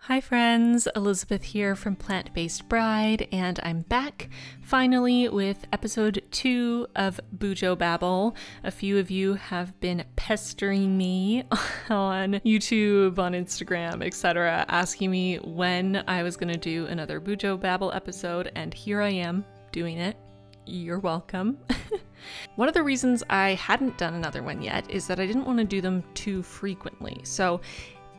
Hi friends, Elizabeth here from Plant-Based Bride, and I'm back finally with episode 2 of BuJo Babble. A few of you have been pestering me on YouTube, on Instagram, etc., asking me when I was gonna do another BuJo Babble episode, and here I am doing it. You're welcome. One of the reasons I hadn't done another one yet is that I didn't want to do them too frequently. So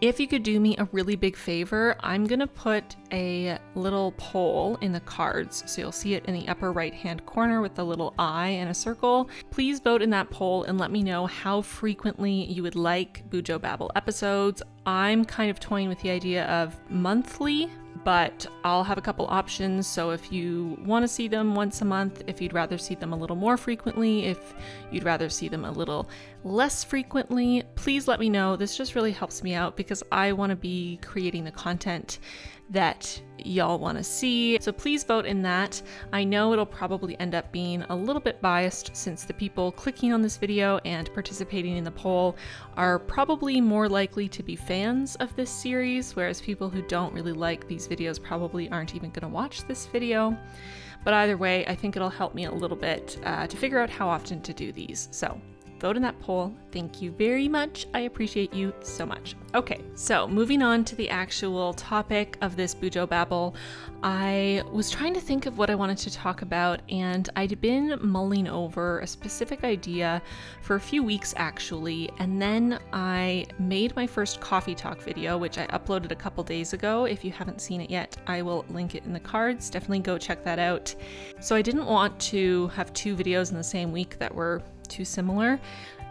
if you could do me a really big favor, I'm gonna put a little poll in the cards, so you'll see it in the upper right hand corner with the little eye and a circle. Please vote in that poll and let me know how frequently you would like BuJo Babble episodes. I'm kind of toying with the idea of monthly, but I'll have a couple options. So if you want to see them once a month, if you'd rather see them a little more frequently, if you'd rather see them a little less frequently, please let me know. This just really helps me out because I want to be creating the content that y'all want to see. So please vote in that. I know it'll probably end up being a little bit biased since the people clicking on this video and participating in the poll are probably more likely to be fans of this series, whereas people who don't really like these videos probably aren't even going to watch this video. But either way, I think it'll help me a little bit to figure out how often to do these. So vote in that poll. Thank you very much. I appreciate you so much. Okay, so moving on to the actual topic of this BuJo Babble, I was trying to think of what I wanted to talk about, and I'd been mulling over a specific idea for a few weeks actually, and then I made my first coffee talk video, which I uploaded a couple days ago. If you haven't seen it yet, I will link it in the cards. Definitely go check that out. So I didn't want to have two videos in the same week that were too similar,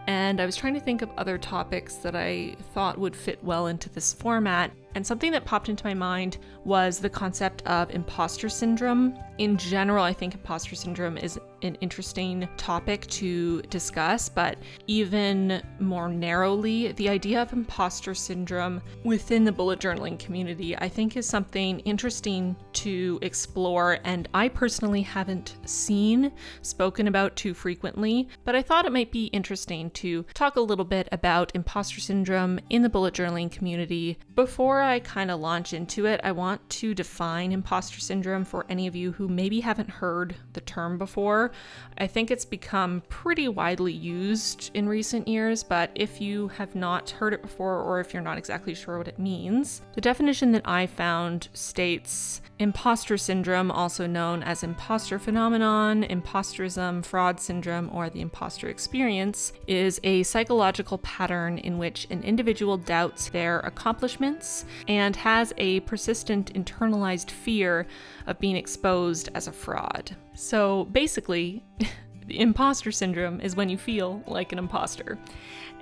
and I was trying to think of other topics that I thought would fit well into this format, and something that popped into my mind was the concept of imposter syndrome. In general, I think imposter syndrome is an interesting topic to discuss, but even more narrowly, the idea of imposter syndrome within the bullet journaling community, I think is something interesting to explore, and I personally haven't seen spoken about too frequently, but I thought it might be interesting to talk a little bit about imposter syndrome in the bullet journaling community. Before I kind of launch into it, I want to define imposter syndrome for any of you who maybe haven't heard the term before. I think it's become pretty widely used in recent years, but if you have not heard it before, or if you're not exactly sure what it means, the definition that I found states imposter syndrome, also known as imposter phenomenon, imposterism, fraud syndrome, or the imposter experience, is a psychological pattern in which an individual doubts their accomplishments and has a persistent internalized fear of being exposed as a fraud. So basically, imposter syndrome is when you feel like an imposter.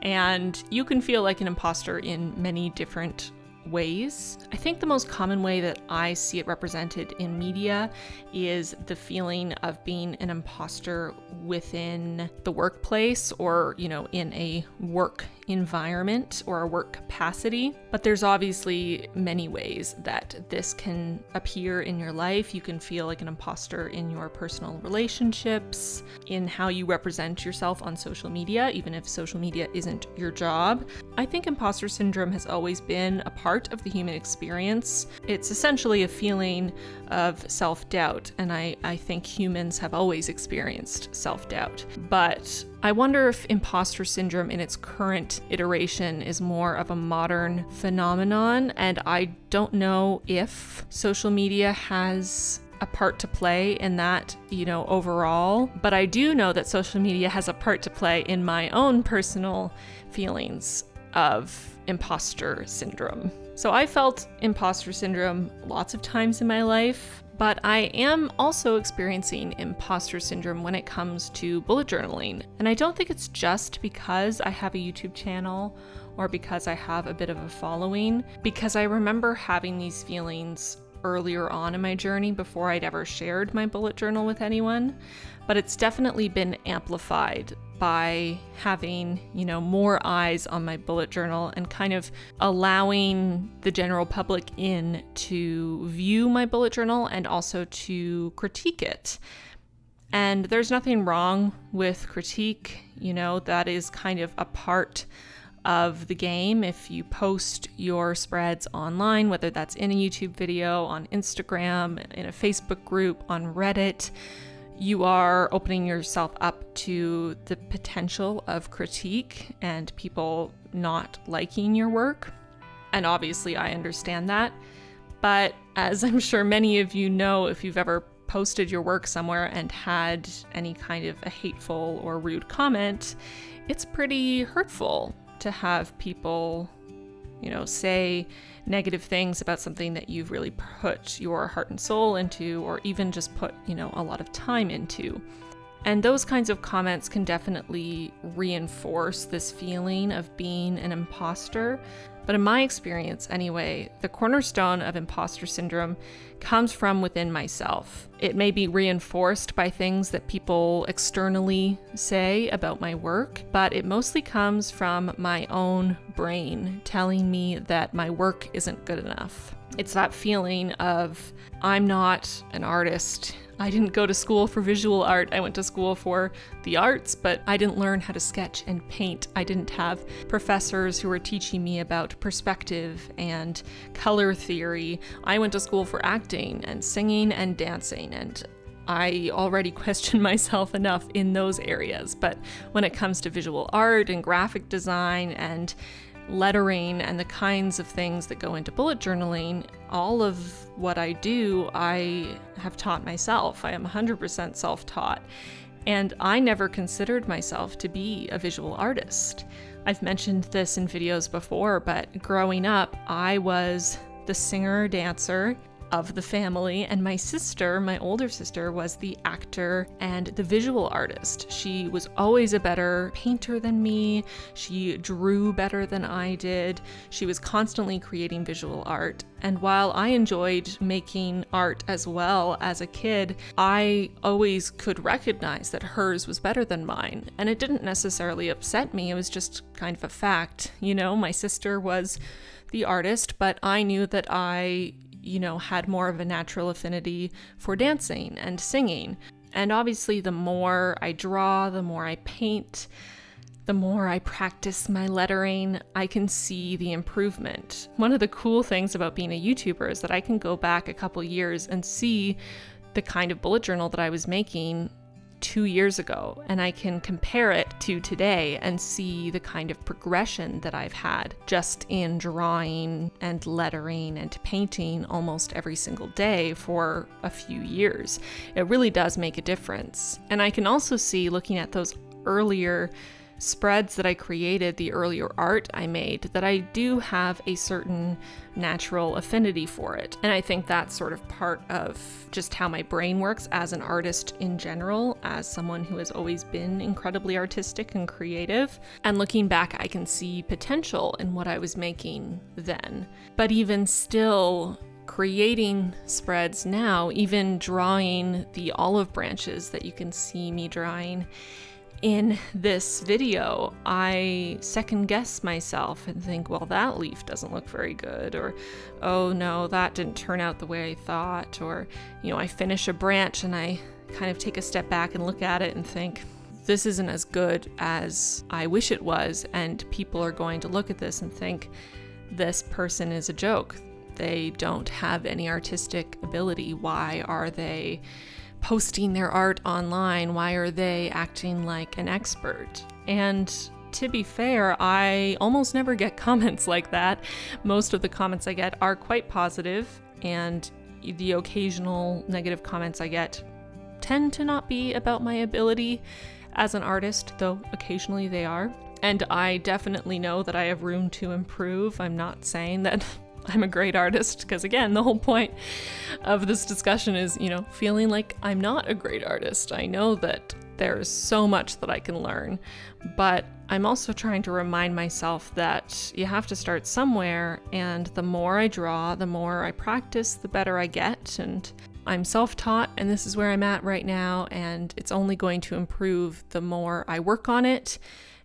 And you can feel like an imposter in many different ways. I think the most common way that I see it represented in media is the feeling of being an imposter within the workplace, or, you know, in a work environment or a work capacity. But there's obviously many ways that this can appear in your life. You can feel like an imposter in your personal relationships, in how you represent yourself on social media, even if social media isn't your job. I think imposter syndrome has always been a part of the human experience. It's essentially a feeling of self-doubt, and I think humans have always experienced self-doubt. But I wonder if imposter syndrome in its current iteration is more of a modern phenomenon, and I don't know if social media has a part to play in that, you know, overall, but I do know that social media has a part to play in my own personal feelings of imposter syndrome. So I felt imposter syndrome lots of times in my life, but I am also experiencing imposter syndrome when it comes to bullet journaling. And I don't think it's just because I have a YouTube channel or because I have a bit of a following, because I remember having these feelings earlier on in my journey before I'd ever shared my bullet journal with anyone. But it's definitely been amplified by having, you know, more eyes on my bullet journal and kind of allowing the general public in to view my bullet journal and also to critique it. And there's nothing wrong with critique, you know, that is kind of a part of the game. If you post your spreads online, whether that's in a YouTube video, on Instagram, in a Facebook group, on Reddit, you are opening yourself up to the potential of critique and people not liking your work. And obviously I understand that. But as I'm sure many of you know, if you've ever posted your work somewhere and had any kind of a hateful or rude comment, it's pretty hurtful to have people, you know, say negative things about something that you've really put your heart and soul into, or even just put, you know, a lot of time into. And those kinds of comments can definitely reinforce this feeling of being an imposter. But in my experience anyway, the cornerstone of imposter syndrome comes from within myself. It may be reinforced by things that people externally say about my work, but it mostly comes from my own brain telling me that my work isn't good enough. It's that feeling of, I'm not an artist. I didn't go to school for visual art. I went to school for the arts, but I didn't learn how to sketch and paint. I didn't have professors who were teaching me about perspective and color theory. I went to school for acting and singing and dancing, and I already question myself enough in those areas. But when it comes to visual art and graphic design and lettering and the kinds of things that go into bullet journaling, all of what I do, I have taught myself. I am 100% self-taught. And I never considered myself to be a visual artist. I've mentioned this in videos before, but growing up, I was the singer-dancer of the family, and my sister, my older sister, was the actor and the visual artist. She was always a better painter than me. She drew better than I did. She was constantly creating visual art. And while I enjoyed making art as well as a kid, I always could recognize that hers was better than mine. And it didn't necessarily upset me. It was just kind of a fact. You know, my sister was the artist, but I knew that I had more of a natural affinity for dancing and singing. And obviously the more I draw, the more I paint, the more I practice my lettering, I can see the improvement. One of the cool things about being a YouTuber is that I can go back a couple years and see the kind of bullet journal that I was making 2 years ago, and I can compare it to today and see the kind of progression that I've had just in drawing and lettering and painting almost every single day for a few years. It really does make a difference. And I can also see, looking at those earlier spreads that I created, the earlier art I made, that I do have a certain natural affinity for it. And I think that's sort of part of just how my brain works as an artist in general, as someone who has always been incredibly artistic and creative. And looking back, I can see potential in what I was making then. But even still, creating spreads now, even drawing the olive branches that you can see me drawing in this video, I second guess myself and think, well, that leaf doesn't look very good, or, oh no, that didn't turn out the way I thought, or, I finish a branch and I kind of take a step back and look at it and think, this isn't as good as I wish it was, and people are going to look at this and think, this person is a joke. They don't have any artistic ability. Why are they posting their art online? Why are they acting like an expert? And to be fair, I almost never get comments like that. Most of the comments I get are quite positive, and the occasional negative comments I get tend to not be about my ability as an artist, though occasionally they are. And I definitely know that I have room to improve. I'm not saying that I'm a great artist, because again, the whole point of this discussion is, feeling like I'm not a great artist. I know that there's so much that I can learn, but I'm also trying to remind myself that you have to start somewhere, and the more I draw, the more I practice, the better I get. And I'm self-taught, and this is where I'm at right now, and it's only going to improve the more I work on it,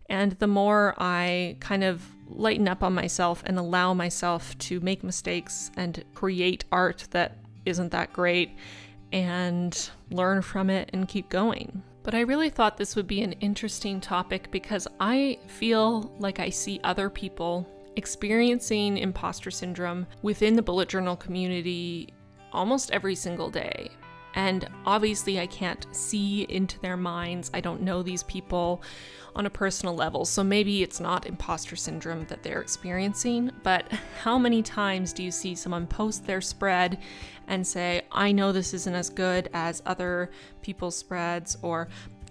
and the more I kind of lighten up on myself and allow myself to make mistakes and create art that isn't that great and learn from it and keep going. But I really thought this would be an interesting topic because I feel like I see other people experiencing imposter syndrome within the bullet journal community almost every single day. And obviously I can't see into their minds. I don't know these people on a personal level. So maybe it's not imposter syndrome that they're experiencing, but how many times do you see someone post their spread and say, I know this isn't as good as other people's spreads, or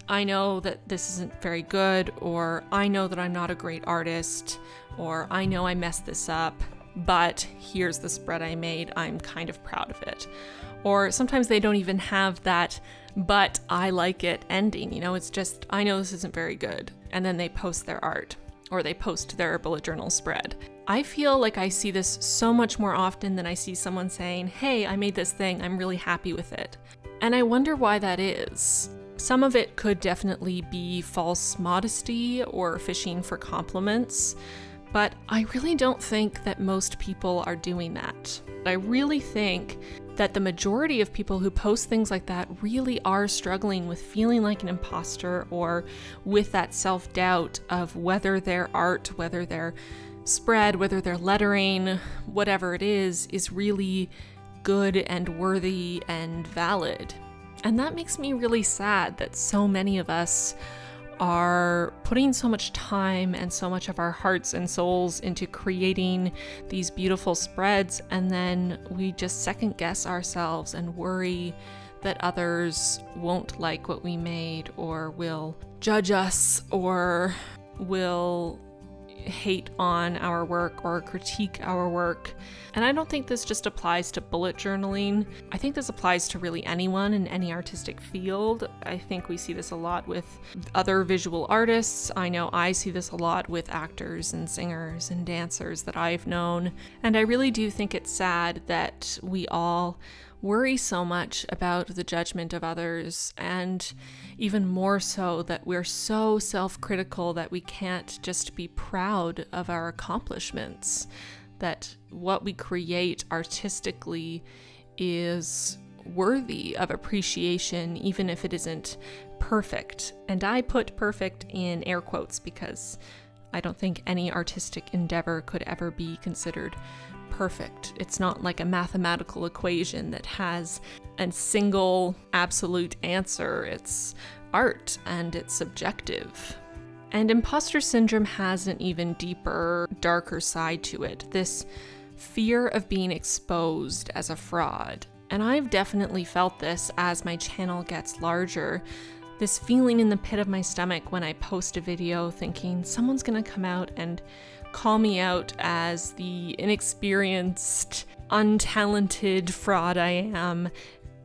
I know that this isn't very good, or I know that I'm not a great artist, or I know I messed this up, but here's the spread I made. I'm kind of proud of it. Or sometimes they don't even have that, but I like it ending. You know, it's just, I know this isn't very good. And then they post their art, or they post their bullet journal spread. I feel like I see this so much more often than I see someone saying, hey, I made this thing, I'm really happy with it. And I wonder why that is. Some of it could definitely be false modesty or fishing for compliments, but I really don't think that most people are doing that. I really think that the majority of people who post things like that really are struggling with feeling like an imposter, or with that self-doubt of whether their art, whether their spread, whether their lettering, whatever it is really good and worthy and valid. And that makes me really sad that so many of us are putting so much time and so much of our hearts and souls into creating these beautiful spreads, and then we just second guess ourselves and worry that others won't like what we made, or will judge us, or will hate on our work or critique our work. And I don't think this just applies to bullet journaling. I think this applies to really anyone in any artistic field. I think we see this a lot with other visual artists. I know I see this a lot with actors and singers and dancers that I've known. And I really do think it's sad that we all worry so much about the judgment of others, and even more so that we're so self-critical that we can't just be proud of our accomplishments, that what we create artistically is worthy of appreciation even if it isn't perfect. And I put perfect in air quotes because I don't think any artistic endeavor could ever be considered perfect. It's not like a mathematical equation that has a single absolute answer. It's art and it's subjective. And imposter syndrome has an even deeper, darker side to it. This fear of being exposed as a fraud. And I've definitely felt this as my channel gets larger. This feeling in the pit of my stomach when I post a video thinking someone's gonna come out and call me out as the inexperienced, untalented fraud I am,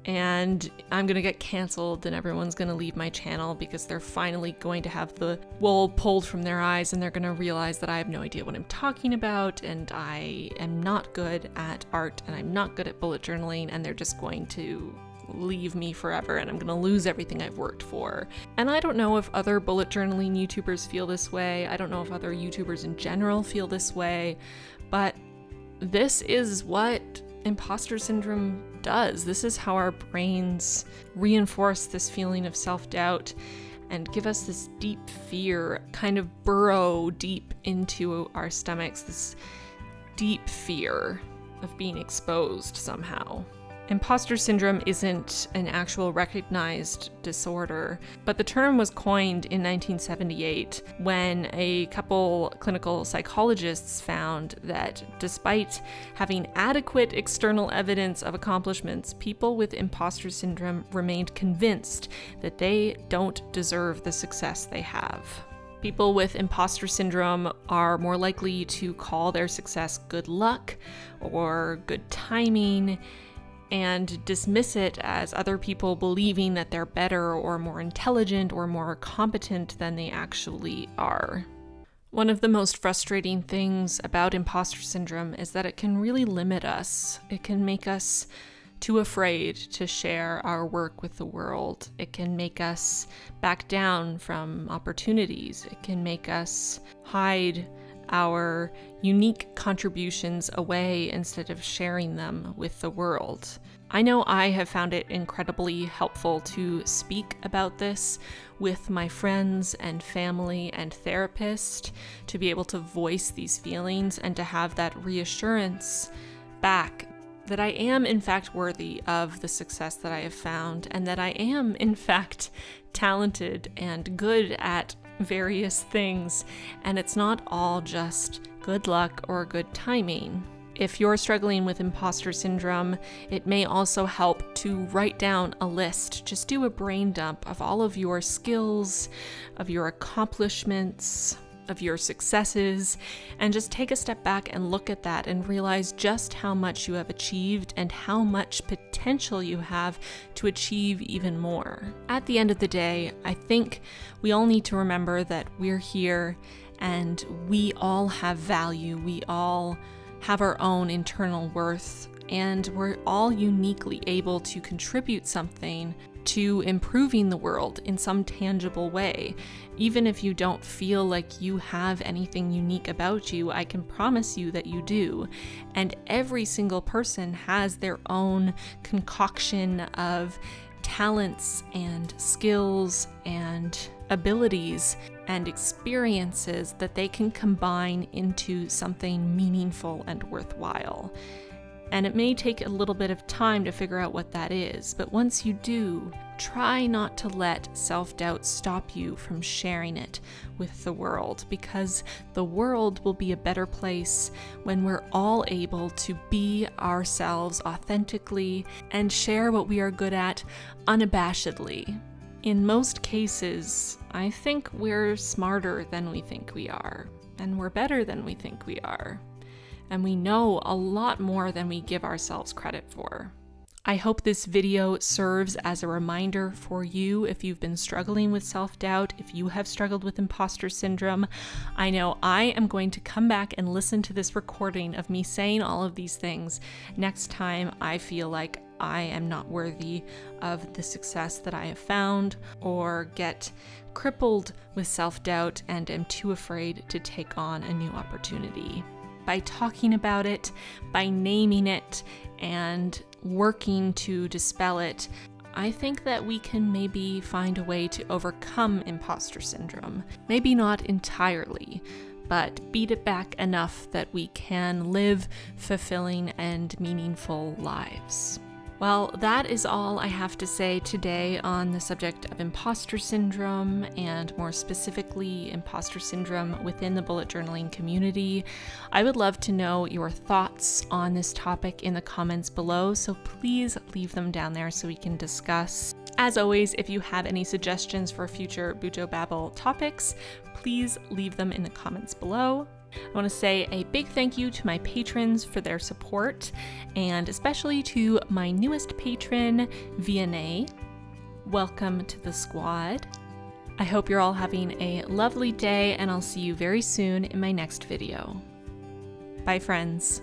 and I'm gonna get canceled and everyone's gonna leave my channel because they're finally going to have the wool pulled from their eyes and they're gonna realize that I have no idea what I'm talking about and I am not good at art and I'm not good at bullet journaling, and they're just going to leave me forever and I'm gonna lose everything I've worked for. And I don't know if other bullet journaling YouTubers feel this way. I don't know if other YouTubers in general feel this way, but this is what imposter syndrome does. This is how our brains reinforce this feeling of self-doubt and give us this deep fear, kind of burrow deep into our stomachs, this deep fear of being exposed somehow. Imposter syndrome isn't an actual recognized disorder, but the term was coined in 1978 when a couple clinical psychologists found that despite having adequate external evidence of accomplishments, people with imposter syndrome remained convinced that they don't deserve the success they have. People with imposter syndrome are more likely to call their success good luck or good timing, and dismiss it as other people believing that they're better or more intelligent or more competent than they actually are. One of the most frustrating things about imposter syndrome is that it can really limit us. It can make us too afraid to share our work with the world. It can make us back down from opportunities. It can make us hide our unique contributions away instead of sharing them with the world. I know I have found it incredibly helpful to speak about this with my friends and family and therapist, to be able to voice these feelings and to have that reassurance back that I am in fact worthy of the success that I have found, and that I am in fact talented and good at various things, and it's not all just good luck or good timing. If you're struggling with imposter syndrome, it may also help to write down a list. Just do a brain dump of all of your skills, of your accomplishments, of your successes, and just take a step back and look at that and realize just how much you have achieved and how much potential you have to achieve even more. At the end of the day, I think we all need to remember that we're here and we all have value. We all have our own internal worth, and we're all uniquely able to contribute something to improving the world in some tangible way. Even if you don't feel like you have anything unique about you, I can promise you that you do. And every single person has their own concoction of talents and skills and abilities and experiences that they can combine into something meaningful and worthwhile. And it may take a little bit of time to figure out what that is, but once you do, try not to let self-doubt stop you from sharing it with the world, because the world will be a better place when we're all able to be ourselves authentically and share what we are good at unabashedly. In most cases, I think we're smarter than we think we are, and we're better than we think we are. And we know a lot more than we give ourselves credit for. I hope this video serves as a reminder for you if you've been struggling with self-doubt, if you have struggled with imposter syndrome. I know I am going to come back and listen to this recording of me saying all of these things next time I feel like I am not worthy of the success that I have found, or get crippled with self-doubt and am too afraid to take on a new opportunity. By talking about it, by naming it, and working to dispel it, I think that we can maybe find a way to overcome imposter syndrome. Maybe not entirely, but beat it back enough that we can live fulfilling and meaningful lives. Well, that is all I have to say today on the subject of imposter syndrome, and more specifically, imposter syndrome within the bullet journaling community. I would love to know your thoughts on this topic in the comments below, so please leave them down there so we can discuss. As always, if you have any suggestions for future BuJo Babble topics, please leave them in the comments below. I want to say a big thank you to my patrons for their support, and especially to my newest patron, Vianney. Welcome to the squad. I hope you're all having a lovely day, and I'll see you very soon in my next video. Bye, friends.